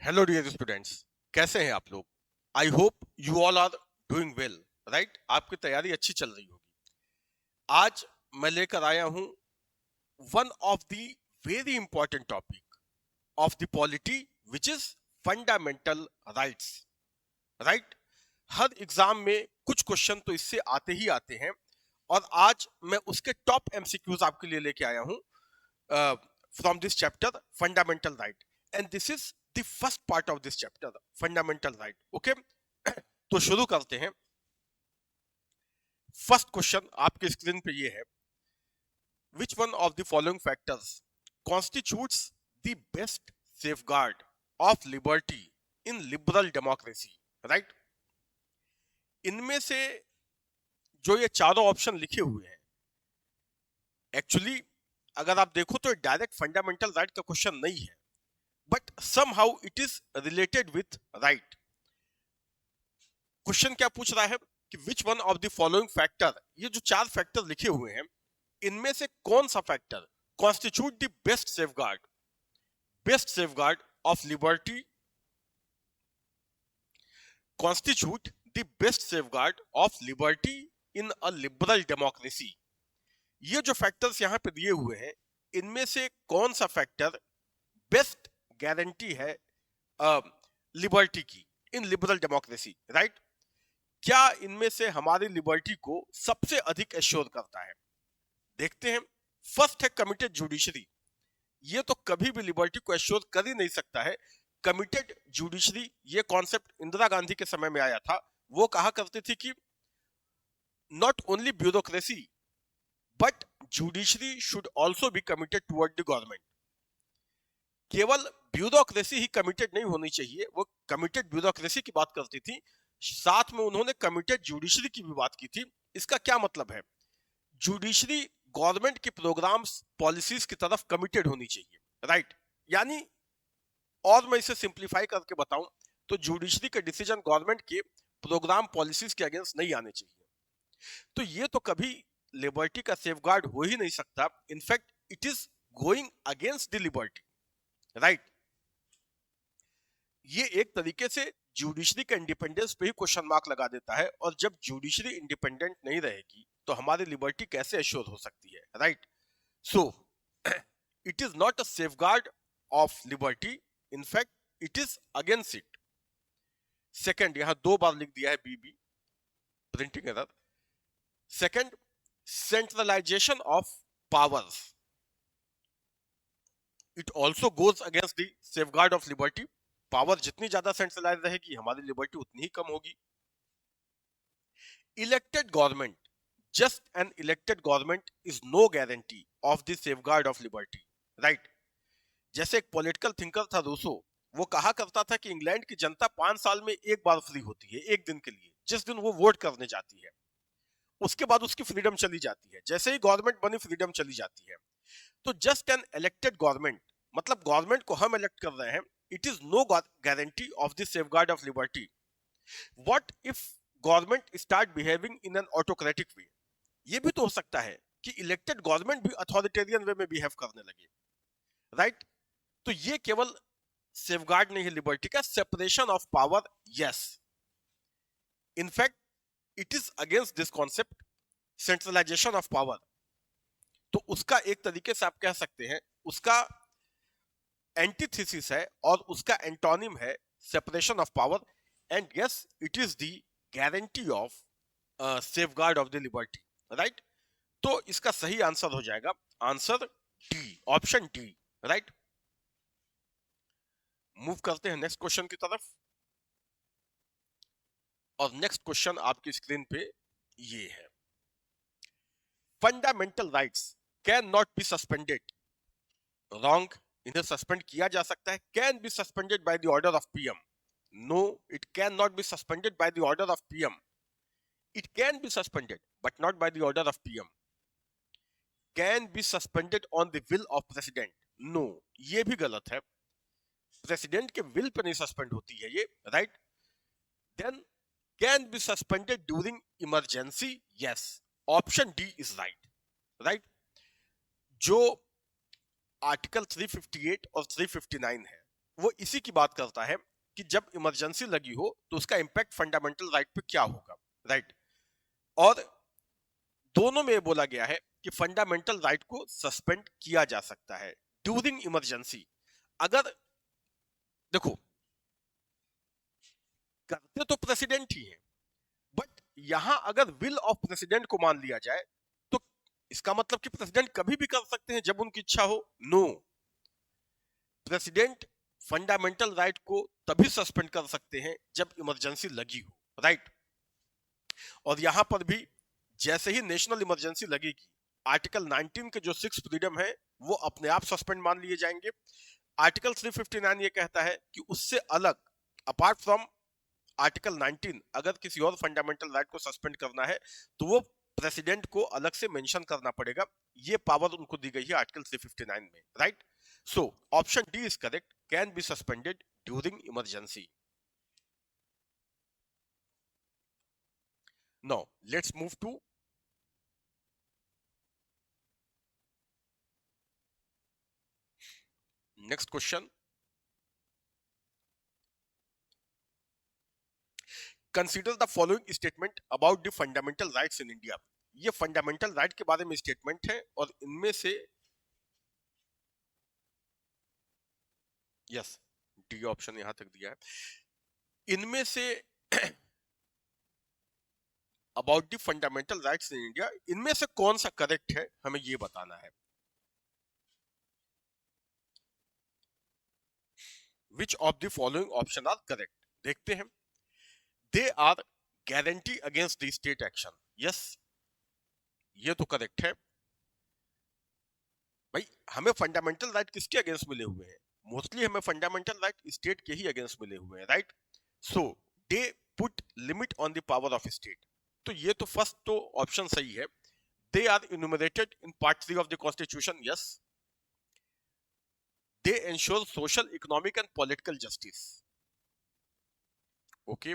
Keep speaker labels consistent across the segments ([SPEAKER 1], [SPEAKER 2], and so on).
[SPEAKER 1] Hello dear students, कैसे हैं आप लोग। I hope you all are doing well, right. आपकी तैयारी अच्छी चल रही होगी। आज मैं लेकर आया हूं one of the very important topic of the polity which is fundamental rights, right. Her exam में कुछ क्वेश्चन तो इससे आते ही आते हैं और आज मैं उसके टॉप एमसीक्यूज आपके लिए लेके आया हूं from this chapter fundamental right, and this is the first part of this chapter fundamental right. Okay. तो शुरू करते हैं। फर्स्ट क्वेश्चन आपके स्क्रीन पे ये है, which one of the following factors constitutes the best safeguard of liberty in liberal democracy, right। इनमें से जो ये चारों ऑप्शन लिखे हुए हैं, एक्चुअली अगर आप देखो तो डायरेक्ट फंडामेंटल राइट का क्वेश्चन नहीं है, but somehow it is related with right। Question क्या पूछ रहा है कि which one of the following factor, ये जो चार फैक्टर लिखे हुए हैं इनमें से कौन सा factor constitute the best safeguard of liberty, constitute the best safeguard of liberty in a liberal democracy. ये जो फैक्टर्स यहां पे दिए हुए हैं इनमें से कौन सा फैक्टर बेस्ट गारंटी है लिबर्टी की इन लिबरल डेमोक्रेसी, राइट। क्या इनमें से हमारी लिबर्टी को सबसे अधिक एश्योर करता है। देखते हैं। फर्स्ट है कमिटेड जुडिशरी। ये तो कभी भी लिबर्टी को एश्योर कर ही नहीं सकता है। कमिटेड जुडिशरी, ये कॉन्सेप्ट इंदिरा गांधी के समय में आया था। वो कहा करती थी कि not only bureaucracy but judiciary should also be committed toward the government. केवल ब्यूरोक्रेसी ही कमिटेड नहीं होनी चाहिए, वो कमिटेड ब्यूरोक्रेसी की बात करती थी, साथ में उन्होंने कमिटेड जुडिशरी की भी बात की थी। इसका क्या मतलब है, जुडिशरी गवर्नमेंट के प्रोग्राम्स पॉलिसीज की तरफ कमिटेड होनी चाहिए, राइट। यानी और मैं इसे सिंप्लीफाई करके बताऊं तो जुडिशरी के डिसीजन गवर्नमेंट के प्रोग्राम पॉलिसीज के अगेंस्ट नहीं आने चाहिए। तो ये तो कभी लिबर्टी का सेफगार्ड हो ही नहीं सकता। In fact it is going against the liberty, right. ये एक तरीके से जुडिशरी के इंडिपेंडेंस पे ही क्वेश्चन मार्क लगा देता है, और जब जुडिशरी इंडिपेंडेंट नहीं रहेगी तो हमारी लिबर्टी कैसे एश्योर हो सकती है, right. So it is not a safeguard of liberty, in fact it is against it. Second, यहां दो बार लिख दिया है BB, printing error. Second, centralisation of powers, it also goes against the safeguard of liberty. Power जितनी ज्यादा centralise रहेगी हमारी लिबर्टी उतनी ही कम होगी। Elected government, just an elected government is no guarantee of the safeguard of liberty, right. जैसे एक पॉलिटिकल थिंकर था रूसो, वो कहा करता था कि इंग्लैंड की जनता 5 साल में एक बार फ्री होती है, एक दिन के लिए, जिस दिन वो वोट करने जाती है। उसके बाद उसकी फ्रीडम चली जाती है, जैसे ही गवर्नमेंट बनी फ्रीडम चली जाती है। तो जस्ट एन इलेक्टेड गवर्नमेंट, मतलब गवर्नमेंट को हम इलेक्ट कर रहे हैं, it is no guarantee of the safeguard of liberty. What if government start behaving in an autocratic way, ये भी तो हो सकता है कि इलेक्टेड गवर्नमेंट भी अथॉरिटेरियन वे में बिहेव करने लगे, राइट। तो ये केवल सेफगार्ड नहीं है लिबर्टी का, separation of power, yes. In fact it is against this concept centralisation of power. तो उसका एक तरीके से आप कह सकते हैं उसका एंटीथेसिस है और उसका एंटोनिम है separation of power, and yes it is the guarantee of safeguard of the liberty, right. तो इसका सही आंसर हो जाएगा answer D, option D, right. Move करते हैं नेक्स्ट क्वेश्चन की तरफ, और नेक्स्ट क्वेश्चन आपकी स्क्रीन पे ये है, fundamental rights can not be suspended, wrong. इन्हें सस्पेंड किया जा सकता है, can be suspended by the order of PM, no it can not be suspended by the order of PM. It can be suspended but not by the order of PM. Can be suspended on the will of president, no, ये भी गलत है। President के will pay नहीं suspend होती है ये, right. Then can be suspended during emergency, yes, option D is right, right. जो आर्टिकल 358 और 359 है, वो इसी की बात करता है कि जब इमरजेंसी लगी हो तो उसका इंपैक्ट फंडामेंटल राइट पे क्या होगा, राइट। और दोनों में बोला गया है कि फंडामेंटल राइट को सस्पेंड किया जा सकता है ड्यूरिंग इमरजेंसी। अगर देखो, करते तो प्रेसिडेंट ही है, बट यहां अगर विल ऑफ प्रेसिडेंट को मान लिया जाए तो इसका मतलब कि प्रेसिडेंट कभी भी कर सकते हैं जब उनकी इच्छा हो। नो, प्रेसिडेंट फंडामेंटल राइट को तभी सस्पेंड कर सकते हैं जब इमरजेंसी लगी हो, राइट। और यहां पर भी जैसे ही नेशनल इमरजेंसी लगेगी, आर्टिकल 19 के जो 6 फ्रीडम है वो अपने आप सस्पेंड मान लिए जाएंगे। आर्टिकल 359 ये कहता है कि उससे अलग, अपार्ट फ्रॉम आर्टिकल 19, अगर किसी और फंडामेंटल राइट को सस्पेंड करना है तो वो प्रेसिडेंट को अलग से मेंशन करना पड़ेगा। ये पावर उनको दी गई है आर्टिकल 359 में, right. So option D is correct, can be suspended during emergency. Now let's move to next question. Consider the following statement about the fundamental rights in India. ये फंडामेंटल राइट के बारे में statement है और इनमें से yes, D option यहां तक दिया है। इनमें say about the fundamental rights in India, इनमें से कौन सा करेक्ट है हमें ये बताना है। Which of the following option are correct, देखते हैं। They are guarantee against the state action, yes, ये तो करेक्ट है। भाई हमें फंडामेंटल राइट किसके अगेंस्ट मिले हुए हैं? मोस्टली हमें फंडामेंटल राइट स्टेट के ही अगेंस्ट मिले हुए हैं, right. So they put limit on the power of state, तो ये तो फर्स्ट तो ऑप्शन सही है। They are enumerated in part 3 of the constitution, yes. They ensure social, economic and political justice, okay.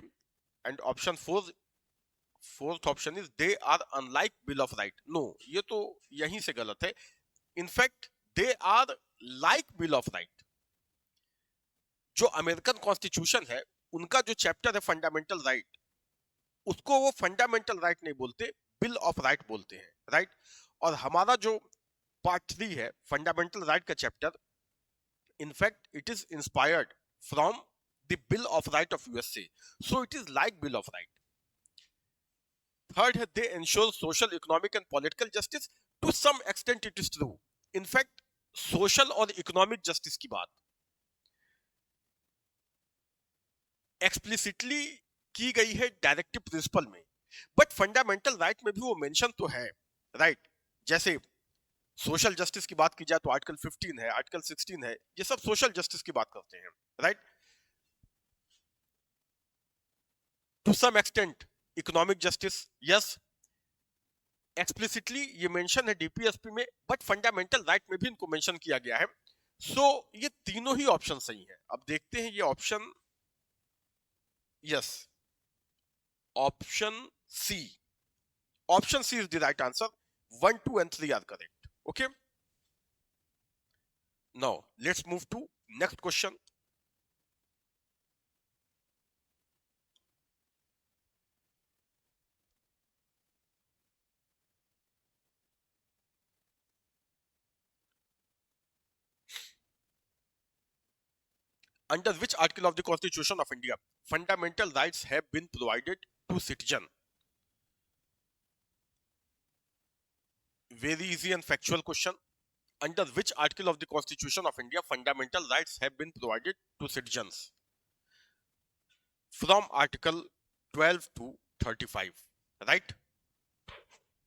[SPEAKER 1] And option fourth option is they are unlike bill of right, no, ये तो यहीं से गलत है। In fact they are like bill of right. जो American constitution है उनका जो चैप्टर है फंडामेंटल राइट, उसको वो फंडामेंटल राइट नहीं बोलते, बिल ऑफ राइट बोलते हैं, राइट। और हमारा जो पार्ट 3 है फंडामेंटल राइट का chapter, in fact it is inspired from the bill of right of USA, so it is like bill of right. Third है they ensure social, economic and political justice, to some extent it is true. In fact social और economic justice की बात explicitly की गई है directive principle में, but fundamental right में भी वो मेंशन तो है, राइट। जैसे सोशल जस्टिस की बात की जाए तो आर्टिकल 15 है, आर्टिकल 16 है, ये सब सोशल जस्टिस की बात करते हैं, right. To some extent economic justice, yes, explicitly ये मेंशन है डीपीएसपी में, बट फंडामेंटल राइट में भी इनको मेंशन किया गया है। सो ये तीनों ही ऑप्शन सही है। अब देखते हैं ये option, yes, option C, option C is the right answer. 1, 2 and 3 are correct, okay. Now let's move to next question. Under which article of the Constitution of India fundamental rights have been provided to citizen? Very easy and factual question. Under which article of the Constitution of India fundamental rights have been provided to citizens? From article 12 to 35, right?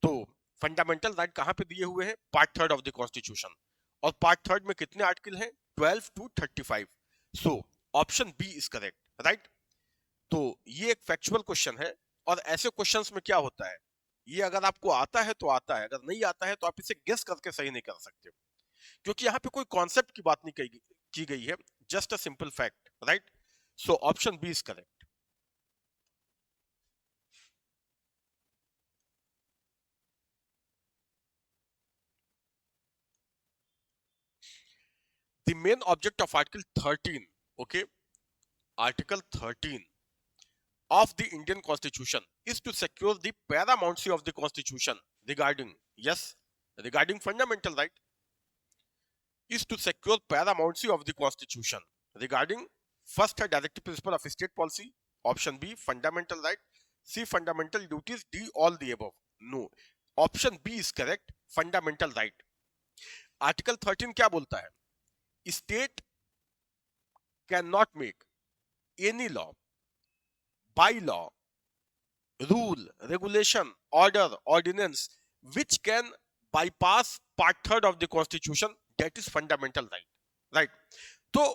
[SPEAKER 1] तो fundamental right कहां पे दिए हुए हैं? Part 3 of the constitution. और part 3 में कितने article हैं? 12 to 35। So option B is correct, right. तो ये एक फैक्चुअल क्वेश्चन है, और ऐसे क्वेश्चंस में क्या होता है, ये अगर आपको आता है तो आता है, अगर नहीं आता है तो आप इसे गेस करके सही नहीं कर सकते, क्योंकि यहाँ पे कोई कॉन्सेप्ट की बात नहीं की गई है, just a simple fact, right. So option B is correct. The main object of Article 13 Okay, Article 13 of the Indian Constitution is to secure the paramountcy of the Constitution regarding, yes, regarding fundamental right, is to secure paramountcy of the Constitution regarding first है directive principle of state policy, option B fundamental right, C fundamental duties, D all the above. No, option B is correct, fundamental right. Article 13 क्या बोलता है? State can not make any law, by law, rule, regulation, order, ordinance which can bypass part third of the constitution, that is fundamental right. right. तो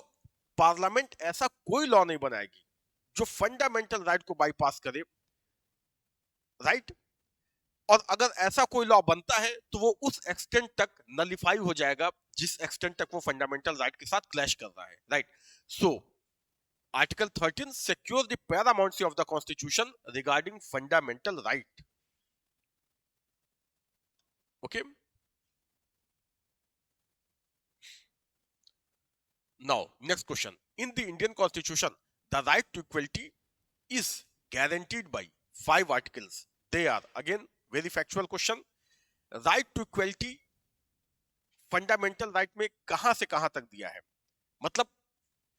[SPEAKER 1] parliament ऐसा कोई law नहीं बनाएगी जो fundamental right को बाईपास करे, राइट और अगर ऐसा कोई लॉ बनता है तो वो उस एक्सटेंट तक नलिफाई हो जाएगा जिस एक्सटेंट तक वो फंडामेंटल राइट के साथ क्लैश कर रहा है, right. So Article 13 secures the paramountcy of the Constitution regarding fundamental right. Okay. Now, next question. In the Indian Constitution, the right to equality is guaranteed by 5 articles. They are, again, very factual question. Right to equality fundamental right में कहां से कहां तक दिया है? मतलब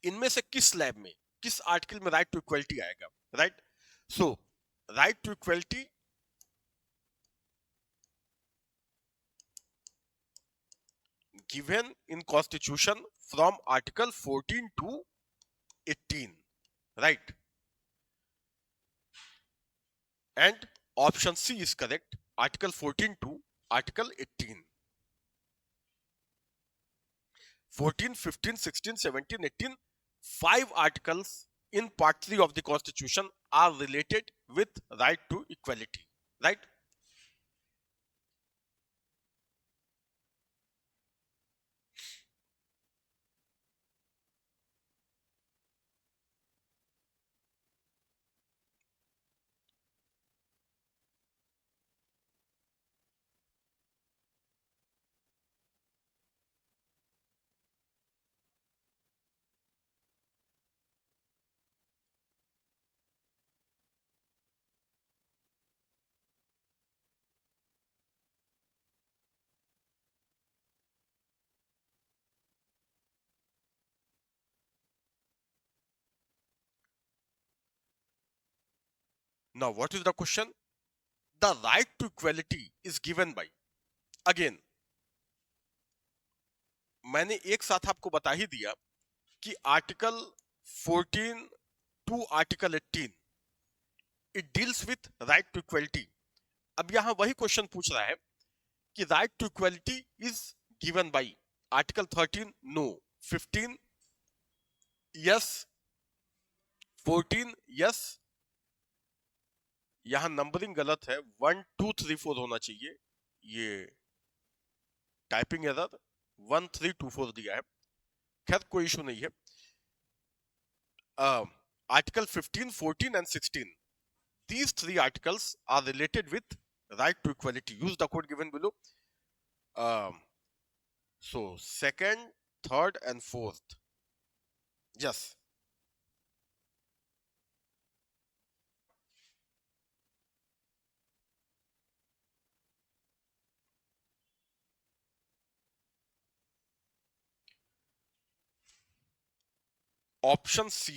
[SPEAKER 1] इनमें से किस स्लैब में, किस आर्टिकल में राइट टू इक्वलिटी आएगा, right. So right to equality given in constitution from article 14 to 18, right, and option C is correct, article 14 to article 18. 14, 15, 16, 17, 18, 5 articles in part 3 of the constitution are related with right to equality, right. Now, what is the question? The right to equality is given by, again, मैंने एक साथ आपको बता ही दिया कि article 14 to article 18 it deals with right to equality. अब यहां वही क्वेश्चन पूछ रहा है कि right to equality is given by article 13 no, 15 yes, 14 yes. यहां नंबरिंग गलत है, 1 2 3 4 होना चाहिए, ये टाइपिंग एरर, 1 3 2 4 दिया है. खैर कोई इशू नहीं है. Article 15, 14 and 16, these 3 articles are related with right to equality. Use the code given below. So second, third and fourth, yes. Option C.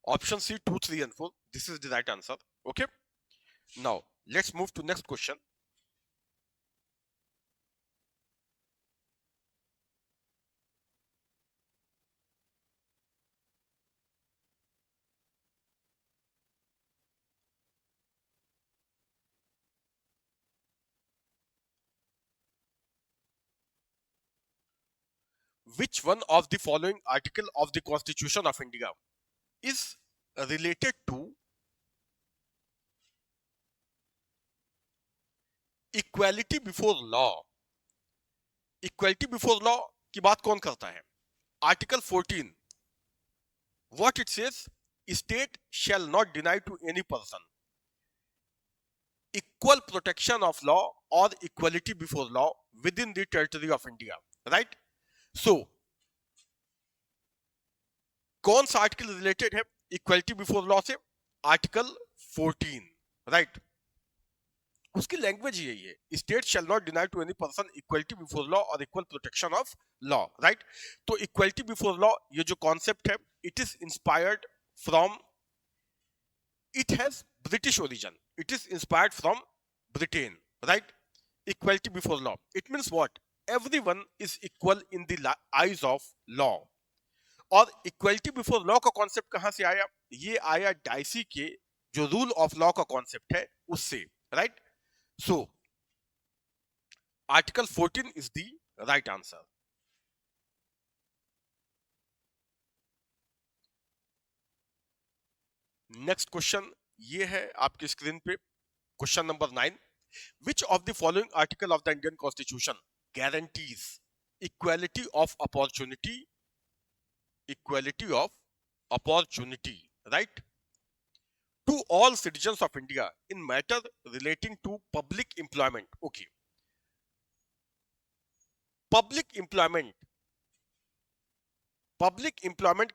[SPEAKER 1] Option C 2, 3 and 4. This is the right answer. Okay. Now let's move to next question. Which one of the following article of the Constitution of India is related to equality before law? Equality before law की बात कौन करता है? Article 14 what it says, state shall not deny to any person equal protection of law or equality before law within the territory of India, right? So कौन सा article related है equality before law से? Article 14, right? उसकी language यही है, state shall not deny to any person equality before law और equal protection of law, right? तो equality before law ये जो कॉन्सेप्ट है, it is inspired from, it has British origin. It is inspired from Britain, right? Equality before law. It means what? Everyone is equal in the eyes of law. और equality before law का concept कहां से आया? ये आया dicey के जो rule of law का कॉन्सेप्ट है उससे, right? So article 14 is the right answer. Next question ये है आपकी स्क्रीन पे, question number 9. Which of the following article of the Indian Constitution guarantees equality of opportunity, right, to all citizens of India in matter relating to public employment? Okay, public employment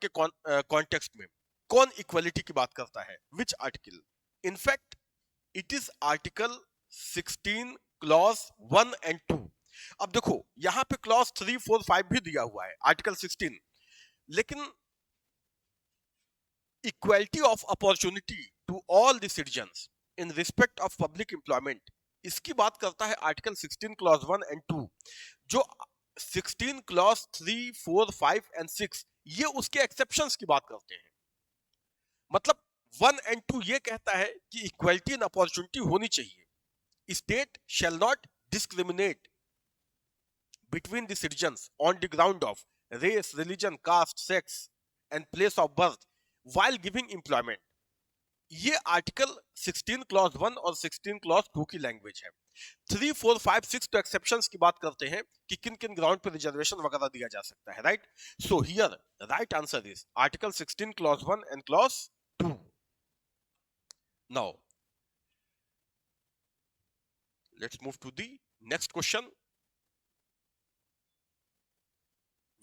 [SPEAKER 1] के context में कौन equality की बात करता है? Which article? In fact it is article 16 clause 1 and 2. अब देखो यहां पे क्लॉज 3, 4, 5 भी दिया हुआ है आर्टिकल 16, लेकिन equality of opportunity to all the citizens in respect of public employment, इसकी बात करता है आर्टिकल 16 क्लॉज 1 एंड 2. जो 16 क्लॉज 3, 4, 5 एंड 6 ये उसके एक्सेप्शंस की बात करते हैं. मतलब 1 एंड 2 ये कहता है कि इक्वालिटी इन अपॉर्चुनिटी होनी चाहिए. State shall not discriminate between the citizens on the ground of race, religion, caste, sex and place of birth while giving employment. ये आर्टिकल 16 क्लॉज 1 और 16 क्लॉज 2 की लैंग्वेज है. 3, 4, 5, 6 तो एक्सेप्शंस की बात करते हैं कि किन किन ग्राउंड पर रिजर्वेशन वगैरह दिया जा सकता है, right? So here right answer is article 16 clause 1 and clause 2. Now let's move to the next question,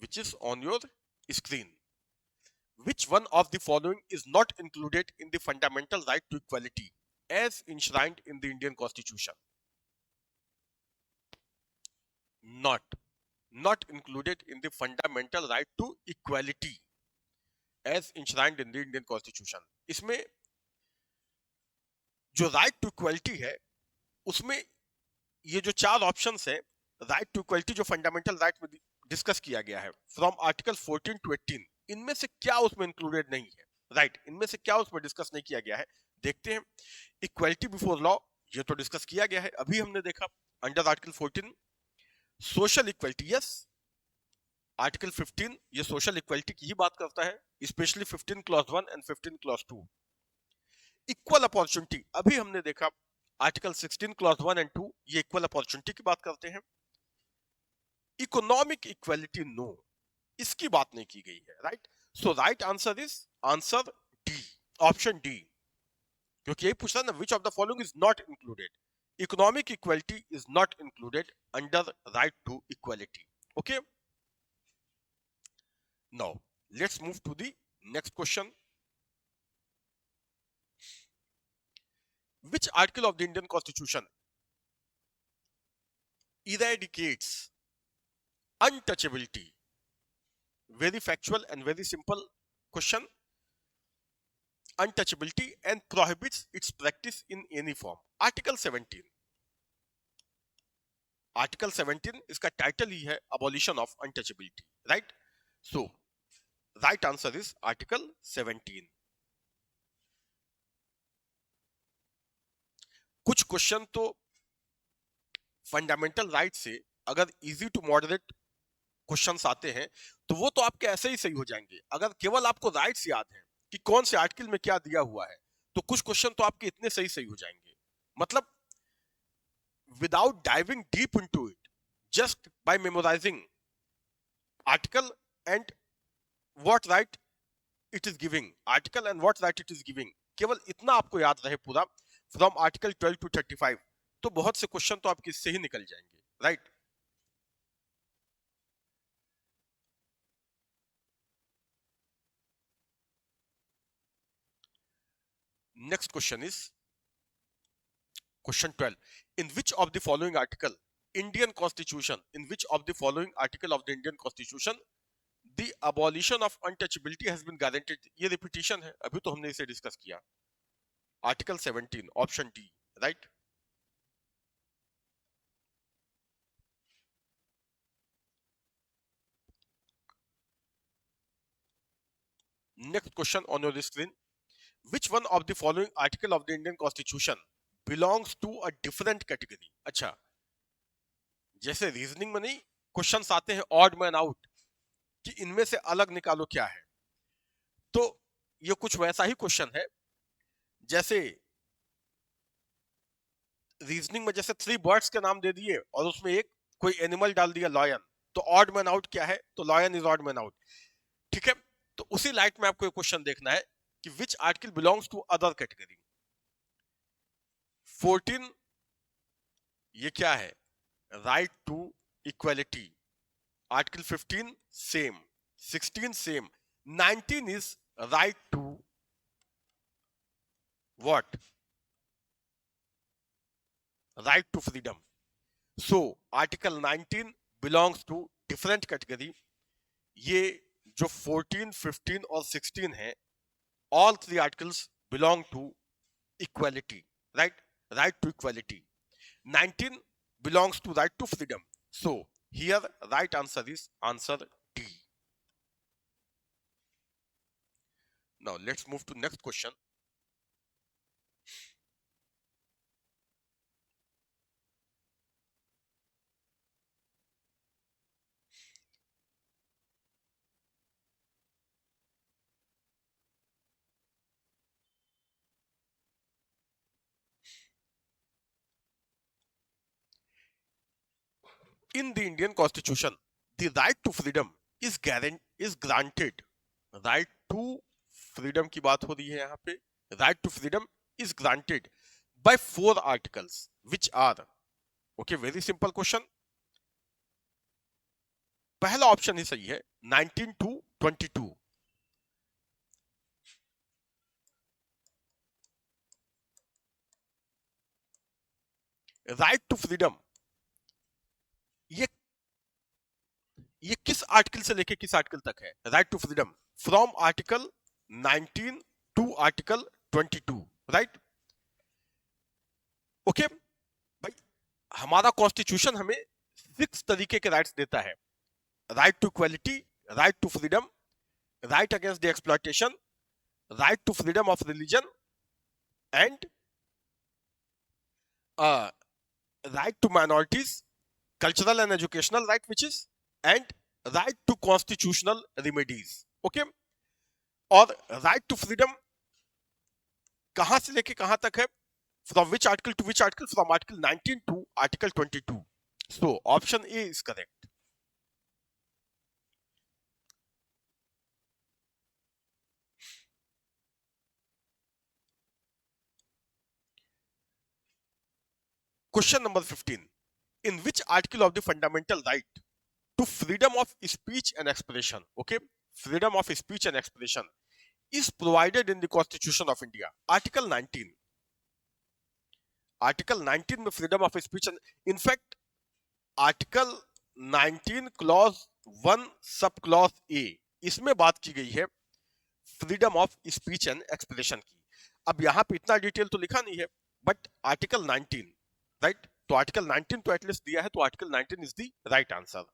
[SPEAKER 1] which is on your screen. Which one of the following is not included in the fundamental right to equality as enshrined in the Indian Constitution? Not included in the fundamental right to equality as enshrined in the Indian Constitution. इसमें जो right to equality है उसमें ये जो 4 options है, right to equality जो fundamental right में discuss किया गया है फ्रॉम आर्टिकल 14 टू 18, इनमें से क्या उसमें इंक्लूडेड नहीं है? राइट, इनमें से क्या उसमें डिस्कस नहीं किया गया है? देखते हैं. इक्वलिटी बिफोर लॉ ये तो डिस्कस किया गया है, अभी हमने देखा under article 14. Social equality, yes, article 15 ये सोशल इक्वलिटी की ही बात करता है, specially 15 clause 1 and 15 clause 2. Equal opportunity अभी हमने देखा आर्टिकल 16 क्लॉज 1 एंड 2, ये इक्वल अपॉर्चुनिटी की बात करते हैं. इकोनॉमिक इक्वलिटी नो, इसकी बात नहीं की गई है, right? So right answer is answer D, option D, क्योंकि यही पूछ रहा है ना, which of the following is not included. Economic equality is not included under right to equality. Okay, now let's move to the next question. Which article of the Indian Constitution eradicates untouchability? Very factual and very simple question. Untouchability and prohibits its practice in any form. Article 17. Article 17 इसका title ही है abolition of untouchability, right? So, right answer is Article 17. कुछ question तो fundamental right से अगर easy to moderate questions आते हैं तो वो तो आपके ऐसे ही सही हो जाएंगे. अगर केवल आपको राइट्स याद है कि कौन से आर्टिकल में क्या दिया हुआ है तो कुछ क्वेश्चन तो आपके इतने सही सही हो जाएंगे. मतलब without diving deep into it, just by memorising article and what right it is giving article and what right it is giving, केवल इतना आपको याद रहे पूरा फ्रॉम आर्टिकल 12 टू 35, तो बहुत से क्वेश्चन तो आपके इससे ही निकल जाएंगे, right. Next question is question 12, in which of the following article Indian constitution, in which of the following article of the Indian constitution the abolition of untouchability has been guaranteed, ये repetition है, अभी तो हमने इसे discuss किया, article 17 option D, right. Next question on your screen, which one of the following article of the Indian Constitution belongs to a different category? अच्छा, जैसे reasoning में नहीं क्वेश्चंस आते हैं ऑड मैन आउट कि इनमें से अलग निकालो क्या है, तो ये कुछ वैसा ही क्वेश्चन है जैसे रीजनिंग में जैसे 3 बर्ड्स के नाम दे दिए और उसमें एक कोई एनिमल डाल दिया लॉयन, तो ऑड मैन आउट क्या है, तो lion is odd man out, ठीक है। तो उसी लाइट में आपको एक क्वेश्चन देखना है कि which article belongs to other category. 14 ये क्या है, right to equality, article 15 same, 16 same, 19 is right to what, right to freedom. So article 19 belongs to different category. ये जो 14, 15 और 16 है, all 3 articles belong to equality, right, right to equality. 19 belongs to right to freedom, so here right answer is answer D. Now let's move to next question. In the Indian Constitution, the right to freedom is granted. Right to freedom की बात हो रही है यहाँ पे, right to freedom is granted by 4 articles, which are, okay, very simple question. पहला option ही सही है, 19 to 22. राइट टू फ्रीडम, ये किस आर्टिकल से लेके किस आर्टिकल तक है, right to freedom from article 19 to article 22, right. Okay भाई, हमारा कॉन्स्टिट्यूशन हमें 6 तरीके के राइट्स देता है, right to equality, right to freedom, right against the exploitation, right to freedom of religion and right to minorities, cultural and educational right, which is, and right to constitutional remedies, okay। और right to freedom कहां से लेके कहां तक है, from which article to which article, from article 19 to article 22, so option A is correct. Question number 15, in which article of the fundamental right to freedom of speech and expression, okay, freedom of speech and expression is provided in the Constitution of India? Article 19, article 19 में freedom of speech, in fact article 19 clause 1 sub clause ए, इसमें बात की गई है freedom of speech and expression की। अब यहां पे इतना डिटेल तो लिखा नहीं है, बट आर्टिकल 19, राइट, तो आर्टिकल 19 तो एटलीस्ट दिया है, तो article 19 is the right answer.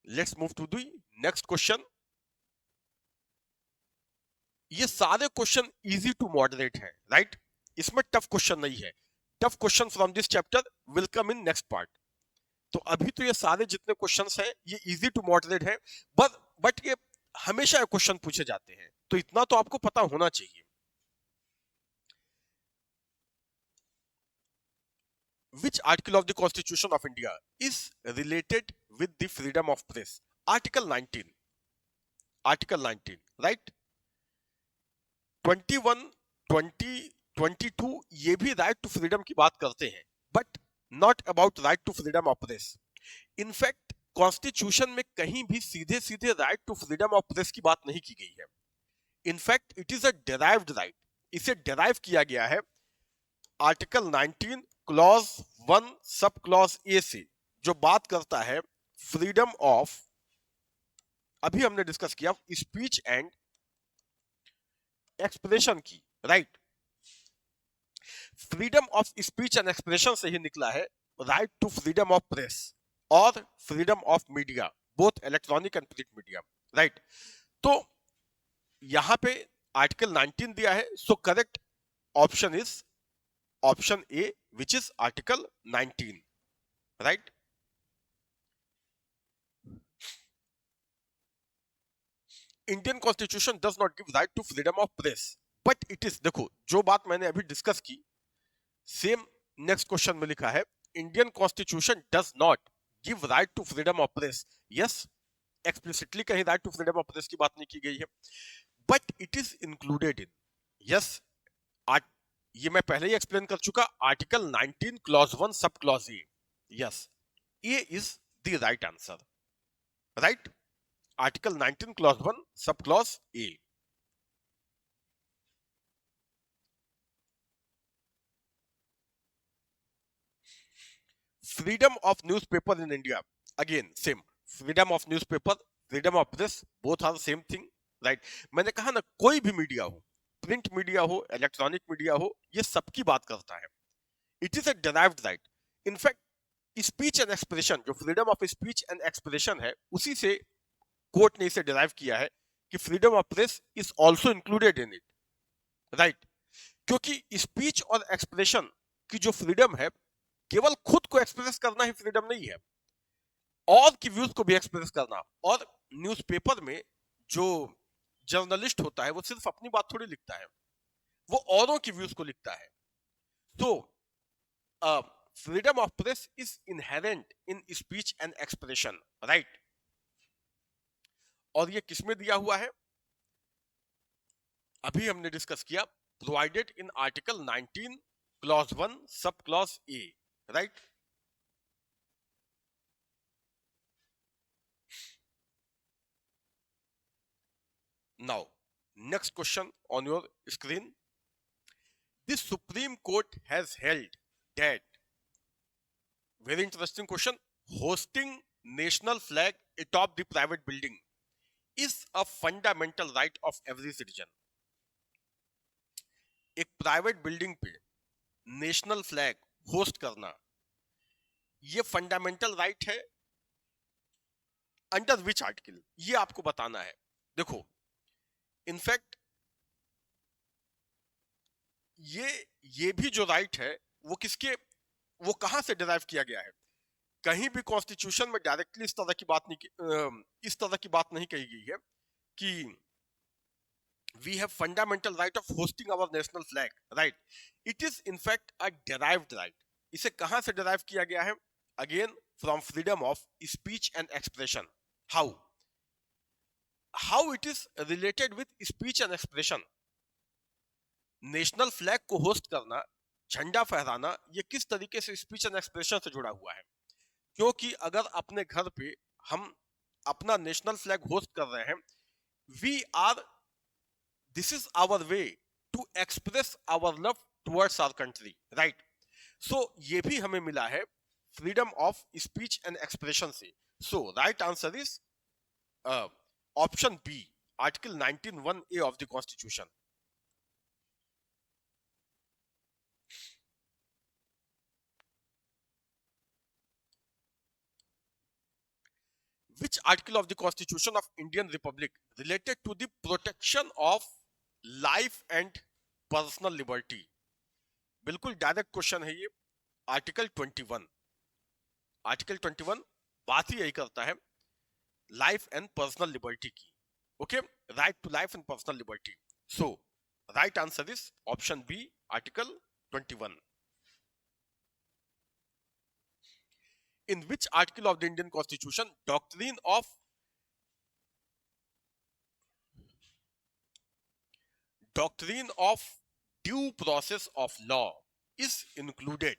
[SPEAKER 1] Let's move to the next question. ये सारे क्वेश्चन इजी टू मॉडरेट है, राइट, इसमें टफ क्वेश्चन नहीं है। Tough question from this chapter will come in next part. तो अभी तो ये सारे जितने क्वेश्चंस हैं ये इजी टू मॉडरेट है, बट ये हमेशा क्वेश्चन पूछे जाते हैं, तो इतना तो आपको पता होना चाहिए। Which article of the Constitution of India is related with the freedom of press? Article 19. Article 19, right. 21, 20, 22 ये भी राइट टू फ्रीडम की बात करते हैं, but not about right to freedom of press. In fact constitution में कहीं भी सीधे सीधे right to freedom of press की बात नहीं की गई है। In fact it is a derived right, इसे डेराइव किया गया है आर्टिकल 19 क्लॉज 1 सब क्लॉज ए से, जो बात करता है फ्रीडम ऑफ, अभी हमने डिस्कस किया, स्पीच एंड एक्सप्रेशन की, right. Freedom of speech and expression से ही निकला है right to freedom of press और freedom of media, both electronic and print media, right. तो यहां पे आर्टिकल 19 दिया है, so correct option is option A which is article 19, right. Indian constitution does not give right to freedom of press, but it is, देखो जो बात मैंने अभी डिस्कस की, सेम नेक्स्ट क्वेश्चन में लिखा है Indian constitution does not give right to freedom of press. Yes, explicitly कहीं right to freedom of press की बात नहीं की गई है, but it is included in, yes, ये मैं पहले ही एक्सप्लेन कर चुका, article 19 clause 1 sub clause A, yes, A is the right answer, right. Article 19 clause 1 sub clause A. Freedom of newspaper in India, again same, freedom of newspaper, freedom of press, both are same thing, right. मैंने कहा ना, कोई भी media हो, print media हो, electronic media हो, ये सबकी बात करता है, it is a derived right. In fact speech and expression, जो freedom of speech and expression है, उसी से कोर्ट ने इसे डिराइव किया है कि freedom of press is also included in it, right. क्योंकि स्पीच और एक्सप्रेशन की जो फ्रीडम है, केवल खुद को एक्सप्रेस करना ही फ्रीडम नहीं है, और की व्यूज को भी एक्सप्रेस करना। और न्यूज़पेपर में जो जर्नलिस्ट होता है, वो सिर्फ अपनी बात थोड़ी लिखता है, वो औरों की व्यूज को लिखता है। तो freedom of press is inherent in speech and expression, right. और ये किसमें दिया हुआ है, अभी हमने डिस्कस किया, provided in article 19 clause 1 sub clause A, right. Now next question on your screen, the Supreme Court has held that, very interesting question, hosting national flag atop the private building is a fundamental right of every citizen. एक private building पे national flag host करना, ये fundamental right है under which article, ये आपको बताना है। देखो, इनफैक्ट ये भी जो राइट है, वो किसके, वो कहां से डिराइव किया गया है, कहीं भी कॉन्स्टिट्यूशन में डायरेक्टली इस तरह की बात नहीं कही गई है कि we have fundamental right of hosting our national flag, right. It is in fact a derived right. इसे कहां से डिराइव किया गया है, again from freedom of speech and expression. How it is related with speech and expression, national flag को host करना, झंडा फहराना, ये किस तरीके से स्पीच एंड एक्सप्रेशन से जुड़ा हुआ है। क्योंकि अगर अपने घर पे हम अपना नेशनल फ्लैग होस्ट कर रहे हैं, we are, this is our way to express our love towards our country, right. So ये भी हमें मिला है freedom of speech and expression से। So right answer is option B, article 19(1)(a) of the constitution. Which article of the Constitution of Indian Republic related to the protection of life and personal liberty? बिल्कुल direct question है ये। Article 21, article 21 बात ही यही करता है life and personal liberty की, okay, right to life and personal liberty. So right answer is option B, article 21। In which article of the Indian Constitution doctrine of doctrine of due process of law is included.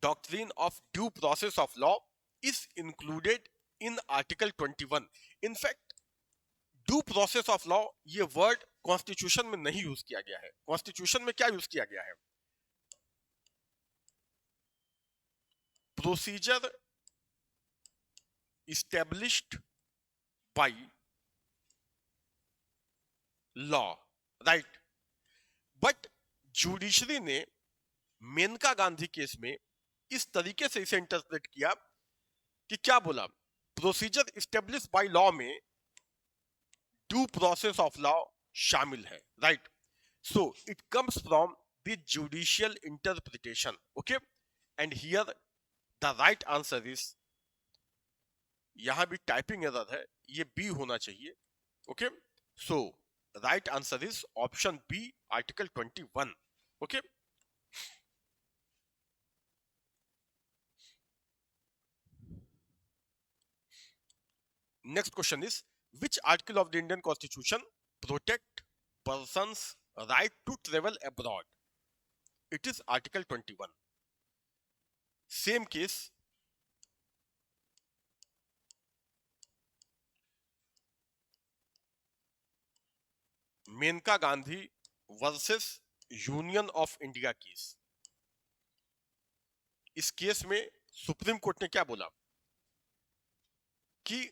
[SPEAKER 1] Doctrine of due process of law is included in Article 21. In fact, due process of law ये word constitution में नहीं use किया गया है. Constitution में क्या use किया गया है? Procedure established by law, right? But judiciary ने मेनका गांधी केस में इस तरीके से इसे इंटरप्रेट किया कि क्या बोला, प्रोसीजर इस्टेब्लिश बाय लॉ में ड्यू प्रोसेस ऑफ लॉ शामिल है, right? So it comes from the judicial interpretation, okay? And here the right answer is, यहां भी टाइपिंग एरर है, ये बी होना चाहिए, okay? So right answer is option B, article 21, okay? Next question is, which article of the Indian Constitution protect persons' right to travel abroad? It is Article 21. Same case, Maneka Gandhi versus union of India case. इस case में supreme court ने क्या बोला कि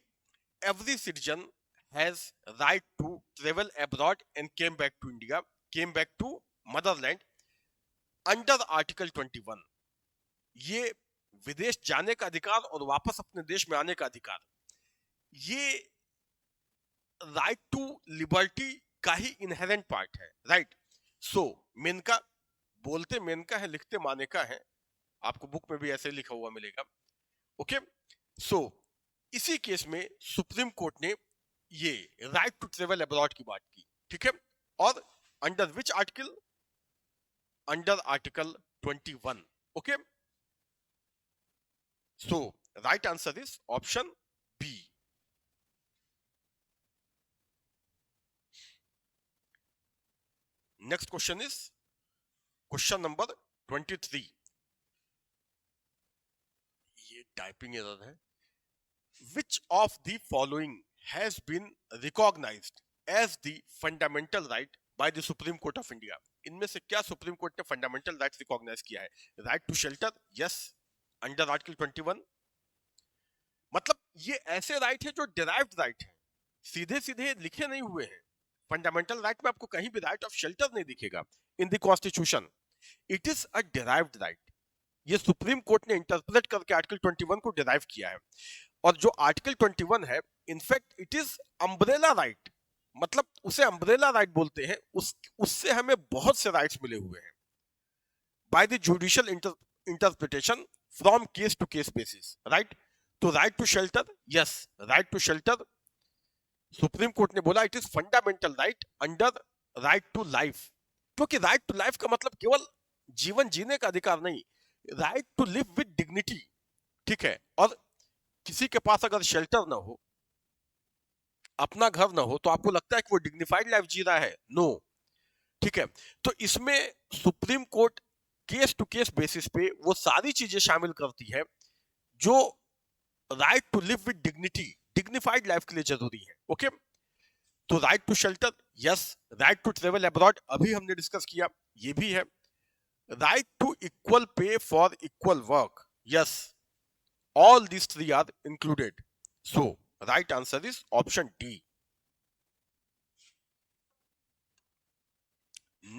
[SPEAKER 1] every citizen has right to travel abroad and came back to India, came back to motherland under Article 21. ये विदेश जाने का अधिकार और वापस अपने देश में आने का अधिकार, ये राइट टू लिबर्टी का ही इनहेरेंट पार्ट है, राइट? सो मेनका, बोलते मेनका है, लिखते मानेका है, आपको बुक में भी ऐसे लिखा हुआ मिलेगा, ओके? सो इसी केस में सुप्रीम कोर्ट ने ये राइट टू ट्रेवल अब्रॉड की बात की, ठीक है? और under which article? Under article 21, okay? So right answer is option B. Next question is question number 23. ये टाइपिंग एरर है. Which of the following has been recognized as the fundamental right by the Supreme Court of India? इनमें से क्या supreme court ने fundamental right recognize किया है? Right to shelter, yes, under article 21. मतलब ये ऐसे राइट है जो डिराइव्ड राइट है, सीधे सीधे लिखे नहीं हुए हैं. फंडामेंटल राइट में आपको कहीं भी राइट ऑफ शेल्टर नहीं दिखेगा in the constitution. It is a derived right. ये सुप्रीम कोर्ट ने इंटरप्रेट करके आर्टिकल 21 को डिराइव किया है. और जो आर्टिकल 21 है, in fact it is umbrella right, मतलब उसे अम्ब्रेला राइट बोलते हैं. उससे हमें बहुत से राइट्स मिले हुए हैं by the judicial interpretation from case to case basis, right? तो right to shelter, yes, right to shelter supreme court ने बोला it is fundamental right under right to life, क्योंकि राइट टू लाइफ का मतलब केवल जीवन जीने का अधिकार नहीं, right to live with dignity, ठीक है? और किसी के पास अगर शेल्टर ना हो, अपना घर ना हो, तो आपको लगता है कि वो डिग्निफाइड लाइफ जी रहा है? नो, ठीक है? तो इसमें supreme court case to case basis पे वो सारी चीजें शामिल करती है जो right to live with dignity, dignified life के लिए जरूरी है, ओके? तो right to shelter, yes. Right to travel abroad, अभी हमने डिस्कस किया, ये भी है. Right to equal pay for equal work, yes. All these three are included. So, right answer is option D.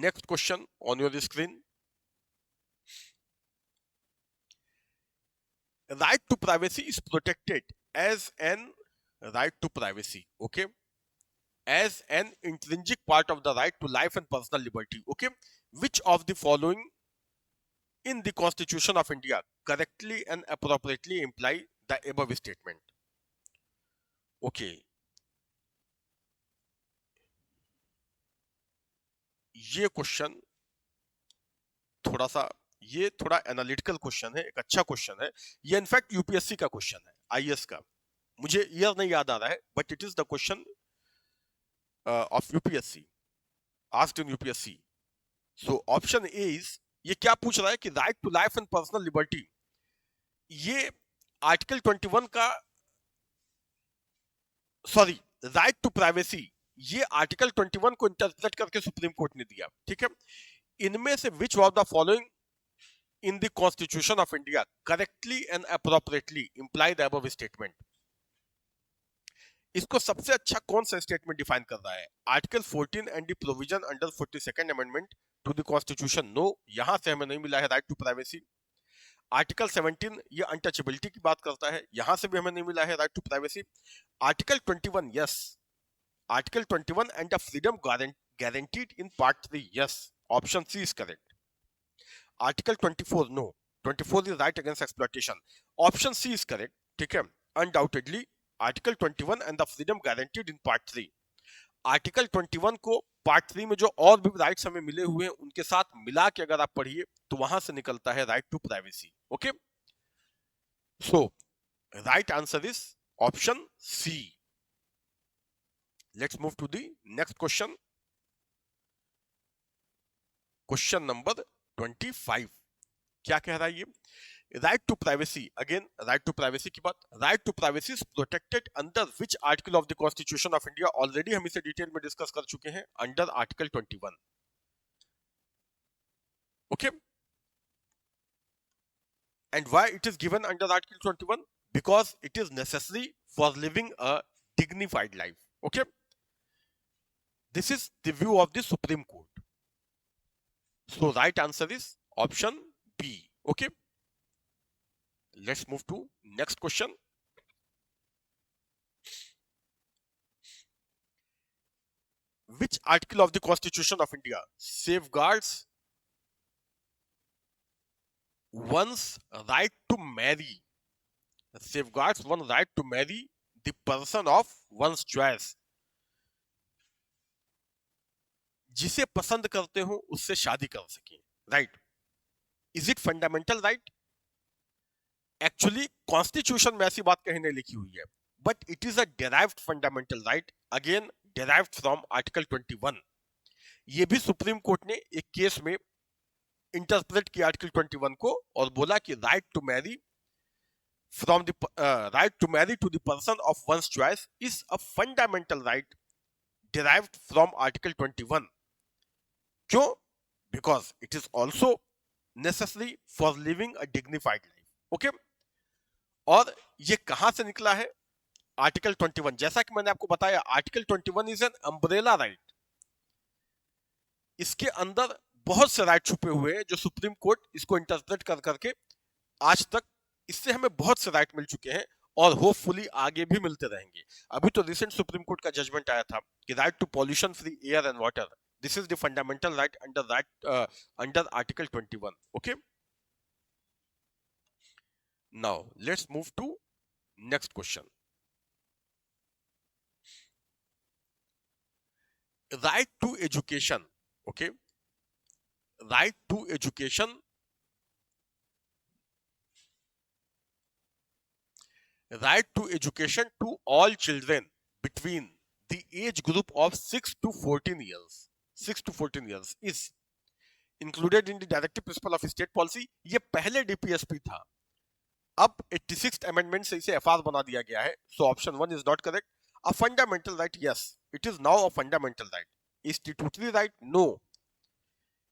[SPEAKER 1] Next question on your screen. Right to privacy is protected as an right to privacy, okay? As an intrinsic part of the right to life and personal liberty, okay? Which of the following in the Constitution of India correctly and appropriately imply the above statement? Okay. ये question थोड़ा analytical question है, एक अच्छा question है. ये in fact UPSC का question है, IAS का. मुझे ईयर नहीं याद आ रहा है, but it is the question of UPSC, asked in UPSC. So option A is, ये क्या पूछ रहा है कि right to life and personal liberty, ये आर्टिकल 21 का, सॉरी, राइट टू प्राइवेसी, ये आर्टिकल 21 को इंटरप्रेट करके सुप्रीम कोर्ट ने दिया, ठीक है। इनमें से विच of the following in the Constitution of India correctly and appropriately imply the above statement? इसको सबसे अच्छा कौन सा स्टेटमेंट डिफाइन कर रहा है? Article 14 and the provision under 42nd amendment to the constitution, no, यहां से हमें नहीं मिला है राइट टू प्राइवेसी। आर्टिकल 17 ये अनटचेबिलिटी की बात करता है, यहां से भी हमें नहीं मिला है right to privacy. Article 21, yes, article 21 and the freedom guaranteed in part 3, yes, option C is correct. Article 24, no. 24 is right against exploitation. Option C is correct. ठीक है, undoubtedly Article 21 and the freedom guaranteed in Part 3. Article 21 को Part 3 में जो और भी rights हमें मिले हुए हैं उनके साथ मिला के अगर आप पढ़िए तो वहां से निकलता है right to privacy. Okay, so right answer is option C. Let's move to the next question, question number 25। क्या कह रहा है ये? Right to privacy, again right to privacy की बात। Right to privacy is protected under which article of the constitution of India? Already हम इसे detail में डिस्कस कर चुके हैं, under article 21। Okay, and why it is given under article 21? Because it is necessary for living a dignified life. Okay, this is the view of the supreme court. So right answer is option B. Okay, let's move to next question. Which article of the Constitution of India safeguards one's right to marry? Safeguards one's right to marry the person of one's choice. जिसे पसंद करते हो उससे शादी कर सके, right? Is it fundamental right? Actually constitution में ऐसी बात कहीं नहीं लिखी हुई है, but it is a derived fundamental right, again derived from article 21। ये भी सुप्रीम कोर्ट ने एक केस में इंटरप्रेट किया आर्टिकल 21 को और बोला कि right to marry from the right to marry to the person of one's choice is a fundamental right derived from Article 21. क्यों? Because it is also necessary for living a dignified life. Okay? और ये कहां से निकला है? Article 21। जैसा कि मैंने आपको बताया, article 21 is an umbrella right. इसके अंदर बहुत से राइट छुपे हुए हैं जो सुप्रीम कोर्ट इसको इंटरप्रेट कर करके आज तक इससे हमें बहुत से राइट मिल चुके हैं और होपफुली आगे भी मिलते रहेंगे। अभी तो रिसेंट सुप्रीम कोर्ट का जजमेंट आया था कि right to pollution free air and water, this is the fundamental right under article 21। Okay, now let's move to next question. Right to education, okay, right to education, right to education to all children between the age group of 6 to 14 years, 6 to 14 years is included in the directive principle of state policy। ये पहले DPSP था, अब 86th amendment से इसे FR बना दिया गया है। so option 1 is not correct। a fundamental right, yes, it is now a fundamental right। statutory right, no,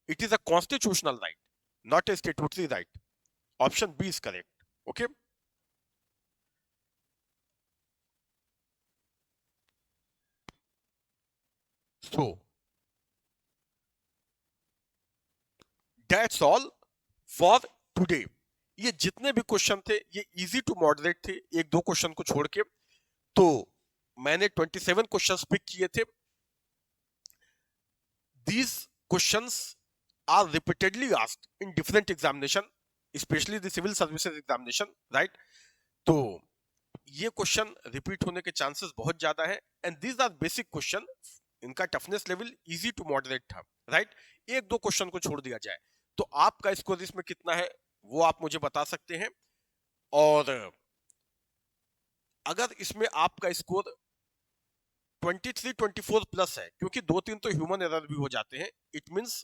[SPEAKER 1] it is a constitutional right, not a statutory right। option B is correct। okay, so that's all for today। ये जितने भी question थे ये easy to moderate थे, एक दो question को छोड़ के। तो मैंने 27 क्वेश्चंस पिक किए थे। These questions are repeatedly asked in different examination, especially the civil services examination, right? तो ये क्वेश्चन रिपीट होने के चांसेस बहुत ज्यादा है and these are basic question. इनका toughness level easy to moderate था, राइट? एक दो क्वेश्चन को छोड़ दिया जाए तो आपका स्कोर इसमें कितना है वो आप मुझे बता सकते हैं। और अगर इसमें आपका स्कोर 23-24 प्लस है, क्योंकि 2-3 तो ह्यूमन एरर भी हो जाते हैं। इट मींस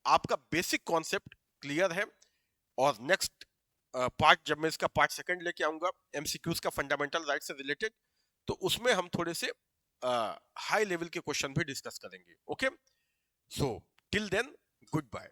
[SPEAKER 1] आपका बेसिक कॉन्सेप्ट क्लियर है। और नेक्स्ट पार्ट, जब मैं इसका पार्ट सेकंड लेके आऊंगा एमसीक्यूज का फंडामेंटल राइट से रिलेटेड, तो उसमें हम थोड़े से हाई लेवल के क्वेश्चन भी डिस्कस करेंगे। Okay, so till then, good bye.